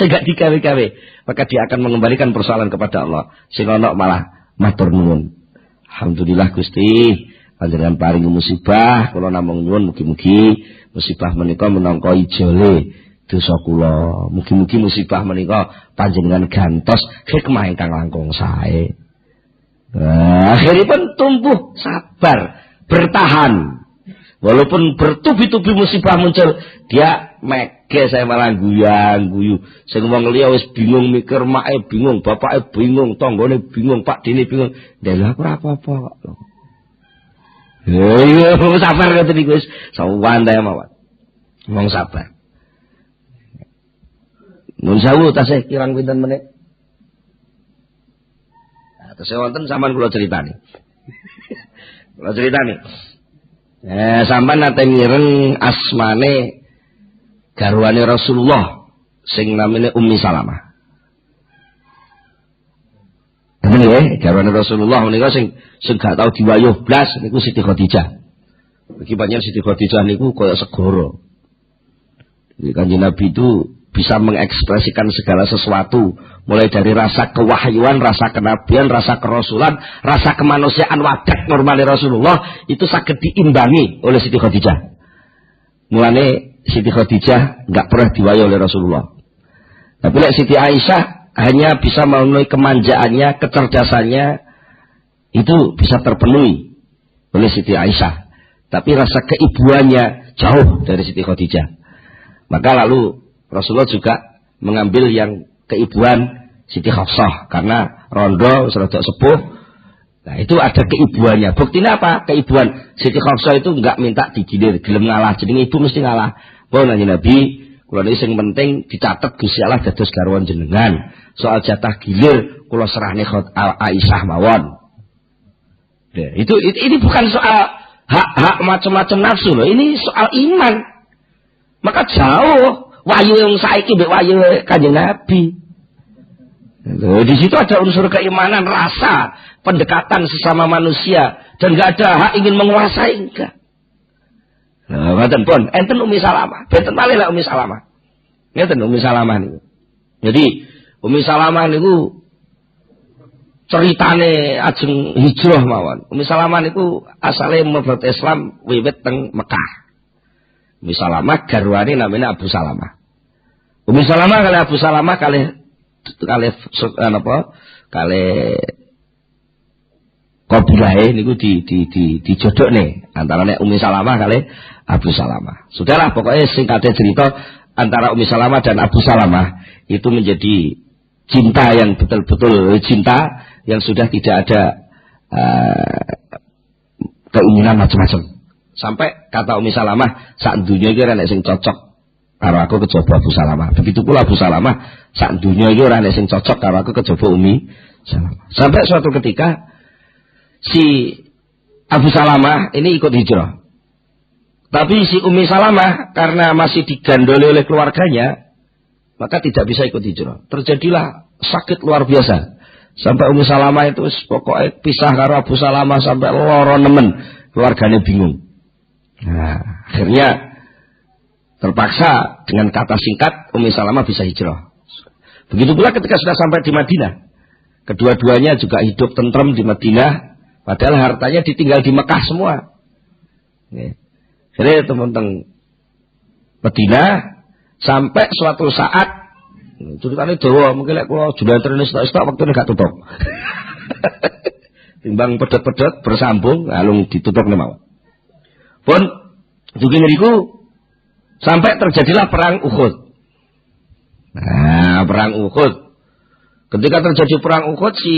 sehingga digawe-gawe. Maka dia akan mengembalikan persoalan kepada Allah. Sing ana malah matur nuwun. Alhamdulillah Gusti. Panjenengan paring musibah, kula namung nyuwun mugi-mugi musibah menika minangka ijole dosa kula. Mugi-mugi musibah menika panjenengan gantos hikmah ingkang langkung sae. Akhiripun tumbuh sabar, bertahan. Walaupun bertubi-tubi musibah muncul, dia mege saya malah guyang-guyu. Sing wong liya wis bingung mikir, make bingung, bapake bingung, tanggane bingung, Pak Dene bingung. Lha aku ora apa-apa kok. Iya, sabar kata niku wis sawan ta mawon. Wong sabar. Nun sawu tasih kirang pinten menit? Nah, tasih wonten sampean kula critani. Kula critani. Sampean nate mireng asmane garwane Rasulullah sing namine Ummi Salamah. Ini ya, garwane Rasulullah menika sing gak tau diwayuh blas niku Siti Khadijah. Bagi panjenengan Siti Khadijah niku kaya segara. Kanjeng Nabi itu bisa mengekspresikan segala sesuatu, mulai dari rasa kewahyuan, rasa kenabian, rasa kerasulan, rasa kemanusiaan wadah normal Rasulullah itu saged diimbangi oleh Siti Khadijah. Mulane Siti Khadijah enggak pernah diwayuh oleh Rasulullah. Tapi lek Siti Aisyah hanya bisa memenuhi kemanjaannya, kecerdasannya itu bisa terpenuhi oleh Siti Aisyah. Tapi rasa keibuannya jauh dari Siti Khadijah. Maka lalu Rasulullah juga mengambil yang keibuan Siti Hafsah karena rondo serodok sepuh. Nah itu ada keibuannya. Buktinya apa? Keibuan Siti Hafsah itu enggak minta digilir, gelem ngalah. Jadi ibu mesti ngalah. Bahwa Nabi kula niki sing penting dicatet Gusti Allah dados garwan jenengan. Soal jatah gilir kula serahne Aisyah mawon. Nah, ini bukan soal hak macam-macam nafsu loh. Ini soal iman. Maka jauh wahyu yang saiki mbek wahyu Kanjeng Nabi. Loh, di situ ada unsur keimanan, rasa, pendekatan sesama manusia dan enggak ada hak ingin menguasai enggak. Nah, ngoten pun enten Ummi Salamah, benten malih lah Ummi Salamah. Ngeten Umi Salamah niku. Jadi Umi Salamah niku ceritane ajeng hijrah mawon. Umi Salamah niku asale mlebu Islam wiwit teng Mekah. Umi Salamah garwane namanya Abu Salamah. Umi Salamah kali Abu Salamah kali kabilahe niku dijodhokne antarane Umi Salamah kali Abu Salamah. Sudahlah pokoknya singkatnya cerita antara Umi Salamah dan Abu Salamah itu menjadi cinta yang betul-betul cinta yang sudah tidak ada keinginan macam-macam. Sampai kata Umi Salamah, sak dunya iki ora nek sing cocok karo aku kejaba Abu Salamah. Begitu pula Abu Salamah, sak dunya iki ora nek sing cocok karo aku kejaba Umi Salamah. Sampai suatu ketika si Abu Salamah ini ikut hijrah. Tapi si Umi Salamah karena masih digandoli oleh keluarganya, maka tidak bisa ikut hijrah. Terjadilah sakit luar biasa. Sampai Umi Salamah itu pokoknya pisah karo Abu Salamah sampai loro nemen. Keluarganya bingung. Nah, akhirnya terpaksa dengan kata singkat Umi Salamah bisa hijrah. Begitu pula ketika sudah sampai di Madinah. Kedua-duanya juga hidup tentrem di Madinah. Padahal hartanya ditinggal di Mekah semua. Jadi teman-teman Madinah sampai suatu saat ceritanya dawa mungkin lek kula julantrene stok-stok wektune gak tutup. Timbang pedhot-pedhot bersambung alung ditutup mawon. Pun dugi niku sampai terjadilah perang Uhud. Nah, perang Uhud. Ketika terjadi perang Uhud si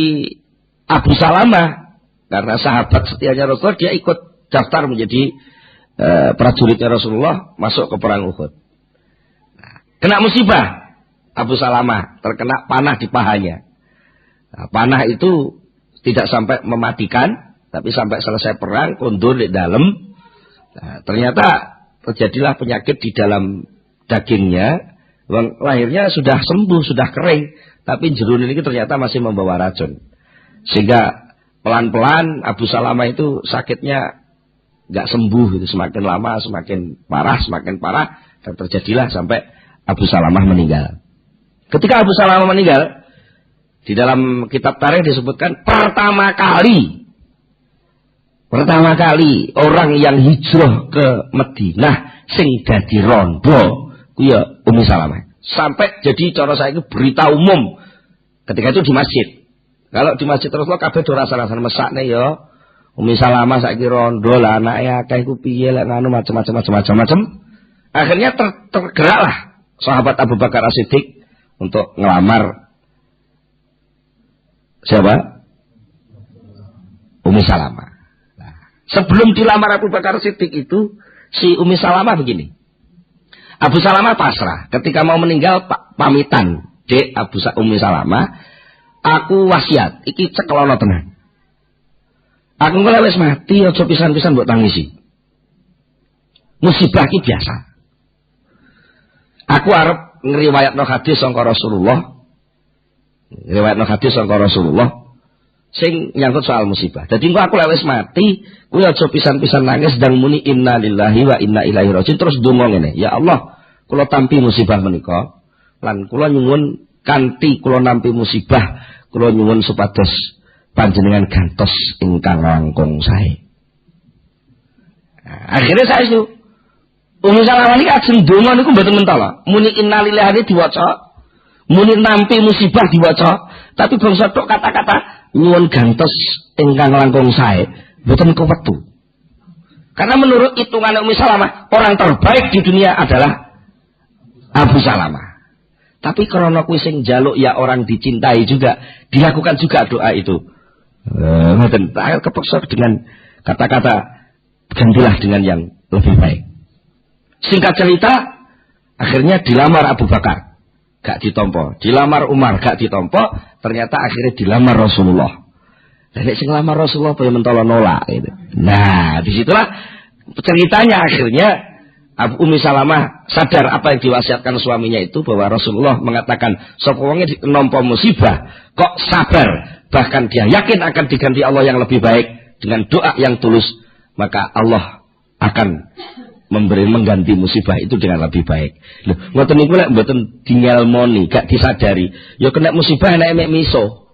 Abu Salamah karena sahabat setianya Rasul dia ikut daftar menjadi prajuritnya Rasulullah masuk ke perang Uhud. Kena musibah Abu Salamah, terkena panah di pahanya. Nah, panah itu tidak sampai mematikan, tapi sampai selesai perang kondur di dalam. Nah, ternyata terjadilah penyakit di dalam dagingnya. Lahirnya sudah sembuh, sudah kering, tapi jerun ini ternyata masih membawa racun. Sehingga pelan-pelan Abu Salamah itu sakitnya nggak sembuh, itu semakin lama semakin parah, dan terjadilah sampai Abu Salamah meninggal. Ketika Abu Salamah meninggal, di dalam kitab tarikh disebutkan pertama kali orang yang hijrah ke Madinah sing dadi rondo kuya Umi Salamah. Sampai jadi cara saya itu berita umum ketika itu di masjid. Kalau di masjid Rasulullah kabeh do rasa-rasa mesakne ya Umi Salamah saiki rondo lah anake akeh iku piye lek nganu macam-macam. Akhirnya tergeraklah sahabat Abu Bakar As-Siddiq untuk ngelamar siapa? Umi Salamah. Nah, sebelum dilamar Abu Bakar As-Siddiq itu si Umi Salamah begini. Abu Salamah pasrah ketika mau meninggal pamitan, "Dek Umi Salamah, aku wasiat iki cekelono tenan. Aku engko wis mati aja pisan-pisan mbok tangisi. Musibah iki biasa. Aku arep ngriwayatno hadis sangka Rasulullah. Riwayatno hadis sangka Rasulullah sing nyangkut soal musibah. Dadi engko aku wis mati, kuwi aja pisan-pisan nangis dan muni innalillahi wa inna ilaihi raji'un terus ndonga ngene, ya Allah, kula tampi musibah menika lan kula nyuwun kanthi kula nampi musibah, kula nyuwun supados panjenengan gantos ingkang langkung sae. Nah, akhirnya saya itu Umi Salamah niki ajeng donga niku mboten mentala. Muni innalillahi diwaca, muni nampi musibah diwaca, tapi bangsa tok kata-kata nyuwun gantos ingkang langkung sae mboten kewetu. Karena menurut hitungan Umi Salamah, orang terbaik di dunia adalah Abu Salamah. Tapi karena kuwi sing njaluk ya orang dicintai juga, dilakukan juga doa itu. Ngoten, kepeksa dengan kata-kata gantilah dengan yang lebih baik. Singkat cerita, akhirnya dilamar Abu Bakar, gak ditompo. Dilamar Umar, gak ditompo. Ternyata akhirnya dilamar Rasulullah. Dan sing lamar Rasulullah boleh mentolo nolak. Gitu. Nah, disitulah ceritanya akhirnya Umi Salamah sadar apa yang diwasiatkan suaminya itu, bahwa Rasulullah mengatakan sapa wonge nampa musibah kok sabar, bahkan dia yakin akan diganti Allah yang lebih baik dengan doa yang tulus, maka Allah akan mengganti musibah itu dengan lebih baik. Loh, ngoten niku lek mboten dingelmoni, gak disadari, ya kena musibah nek emek miso.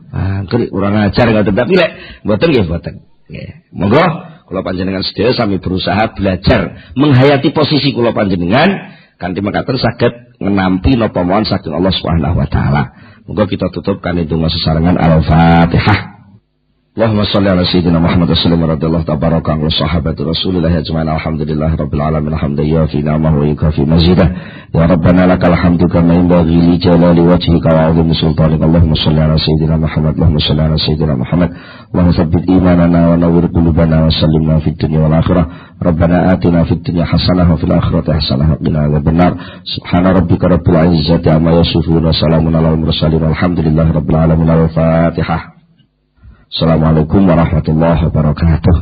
Ah, kurang ajar ngoten, tapi lek mboten nggih mboten. Nggih. Monggo kula panjenengan sedaya sami berusaha belajar menghayati posisi kula panjenengan kanthi mekaten saged ngenampi napa mawon saking Allah Subhanahu wa taala. Monggo kita tutup kanthi donga sesarengan Al-Fatihah. Allahumma shalli ala sayyidina Muhammad wa sallim radhiyallahu tabaraka wa sahabati Rasulillah ajma'in alhamdulillah rabbil alamin hamdan yafi ni'amahu wa yukafi mazidah ya rabbana lakal hamdu kama yanbaghi li jalali wajhika wa 'azimi sultanika Allahumma shalli ala sayyidina Muhammad Allahumma shalli ala sayyidina Muhammad Allahumma tsabbit imanana wa nawwir qulubana wa sallimna fid dunya wal akhirah rabbana atina fid dunya hasanah wa fil akhirati hasanah wa qina adzabannar subhana rabbika rabbil izzati amma yasifun wa salamun alal mursalin walhamdulillahi rabbil alamin al-fatihah. Assalamualaikum warahmatullahi wabarakatuh.